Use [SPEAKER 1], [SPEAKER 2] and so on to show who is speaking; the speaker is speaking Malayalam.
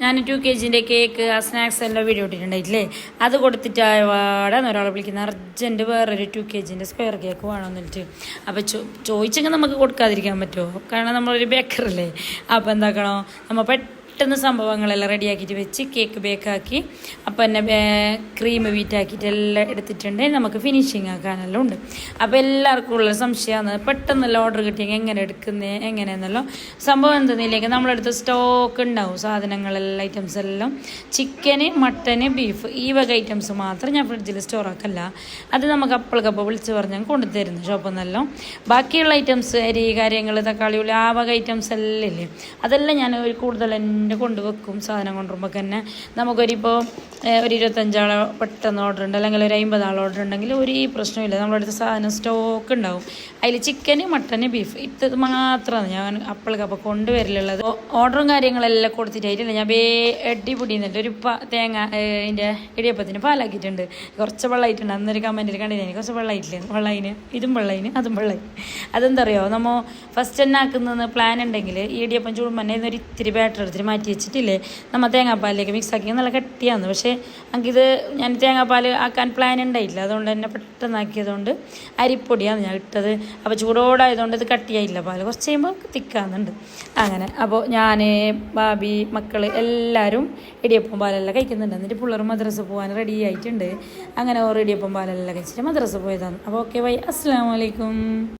[SPEAKER 1] ഞാൻ 2 kg കേക്ക് ആ സ്നാക്സ് എല്ലാം വീഡിയോ ഇട്ടിട്ടുണ്ടായിട്ടില്ലേ, അത് കൊടുത്തിട്ടാണ് ഒരാളെ വിളിക്കുന്നത്. അർജൻറ്റ് വേറൊരു 2 kg സ്ക്വയർ കേക്ക് വേണമെന്നിട്ട്. അപ്പോൾ ചോദിച്ചെങ്കിൽ നമുക്ക് കൊടുക്കാതിരിക്കാൻ പറ്റുമോ? കാരണം നമ്മളൊരു ബേക്കറല്ലേ. അപ്പോൾ എന്താക്കണോ, നമ്മൾ പെട്ടെന്ന് സംഭവങ്ങളെല്ലാം റെഡിയാക്കിയിട്ട് വെച്ച് കേക്ക് ബേക്കാക്കി അപ്പം തന്നെ ക്രീം വീറ്റാക്കിയിട്ട് എല്ലാം എടുത്തിട്ടുണ്ട്. നമുക്ക് ഫിനിഷിങ് ആക്കാനെല്ലാം ഉണ്ട്. അപ്പോൾ എല്ലാവർക്കും ഉള്ള സംശയമാണ് പെട്ടെന്നെല്ലാം ഓർഡർ കിട്ടിയെങ്കിൽ എങ്ങനെ എടുക്കുന്നത് എങ്ങനെയെന്നല്ലോ. സംഭവം എന്തെന്നില്ലെങ്കിൽ നമ്മളെടുത്ത് സ്റ്റോക്ക് ഉണ്ടാവും സാധനങ്ങളെല്ലാം, ഐറ്റംസ് എല്ലാം. ചിക്കന്, മട്ടന്, ബീഫ് ഈ വക ഐറ്റംസ് മാത്രം ഞാൻ ഫ്രിഡ്ജിൽ സ്റ്റോറാക്കല്ല. അത് നമുക്ക് അപ്പോഴേക്കപ്പോൾ വിളിച്ച് പറഞ്ഞാൽ കൊണ്ടുതരുന്നു ഷോപ്പിൽ നിന്നെല്ലാം. ബാക്കിയുള്ള ഐറ്റംസ് അരി കാര്യങ്ങൾ തക്കാളി ഉള്ളി ആ വക ഐറ്റംസ് എല്ലാം ഇല്ലേ, അതെല്ലാം ഞാൻ ഒരു കൂടുതൽ കൊണ്ടുവെക്കും. സാധനം കൊണ്ടുവരുമ്പോൾ തന്നെ നമുക്കൊരിപ്പോൾ ഒരു 25 ആൾ പെട്ടെന്ന് ഓർഡർ ഉണ്ട്, അല്ലെങ്കിൽ ഒരു 50 ആൾ ഓർഡർ ഉണ്ടെങ്കിൽ ഒരു പ്രശ്നമില്ല. നമ്മളടുത്ത് സാധനം സ്റ്റോക്ക് ഉണ്ടാവും. അതിൽ ചിക്കന്, മട്ടന്, ബീഫ് ഇത് മാത്രമാണ് ഞാൻ അപ്പോഴേക്കപ്പോൾ കൊണ്ടുവരലുള്ളത്. ഓർഡറും കാര്യങ്ങളെല്ലാം കൊടുത്തിട്ടായിട്ടില്ല. ഞാൻ അടിപൊടി എന്നിട്ട് ഒരു തേങ്ങ അതിൻ്റെ ഇടിയപ്പത്തിന് പാലാക്കിയിട്ടുണ്ട്. കുറച്ച് വെള്ളമായിട്ടുണ്ട്. അന്നൊരു കമൻറ്റിൽ കണ്ടില്ലേ, കുറച്ച് വെള്ളമായിട്ടില്ലേ, വെള്ളയിന് ഇതും വെള്ളയിന് അതും വെള്ളമായി. അതെന്താ അറിയോ, നമ്മൾ ഫസ്റ്റ് തന്നെ ആക്കുന്നതെന്ന് പ്ലാൻ ഉണ്ടെങ്കിൽ ഈ ഇടിയപ്പം ചൂടുമ്പോൾ തന്നെ ഒരു ഇത്തിരി ബാറ്റർ എടുത്തിട്ട് മാറ്റി വെച്ചിട്ടില്ലേ, നമ്മൾ തേങ്ങാപ്പാലിലേക്ക് മിക്സ് ആക്കി നല്ല കട്ടിയാന്ന്. പക്ഷേ എനിക്കിത് ഞാൻ തേങ്ങാപ്പാൽ ആക്കാൻ പ്ലാൻ ഉണ്ടായില്ല, അതുകൊണ്ട് തന്നെ പെട്ടെന്നാക്കിയതുകൊണ്ട് അരിപ്പൊടിയാണ് ഞാൻ ഇട്ടത്. അപ്പോൾ ചൂടോടായതുകൊണ്ട് ഇത് കട്ടിയായില്ല, പാൽ കുറച്ച് കഴിയുമ്പോൾ തിക്കാന്നുണ്ട്. അങ്ങനെ അപ്പോൾ ഞാൻ ബാബി മക്കൾ എല്ലാവരും ഇടിയപ്പം പാലെല്ലാം കഴിക്കുന്നുണ്ട്. എന്നിട്ട് പിള്ളേർ മദ്രസ പോകാൻ റെഡി ആയിട്ടുണ്ട്. അങ്ങനെ ഓരോ ഇടിയപ്പം പാലെല്ലാം കഴിച്ചിട്ട് മദ്രസ പോയതാണ്. അപ്പോൾ ഓക്കെ ബൈ, അസ്സലാമു അലൈക്കും.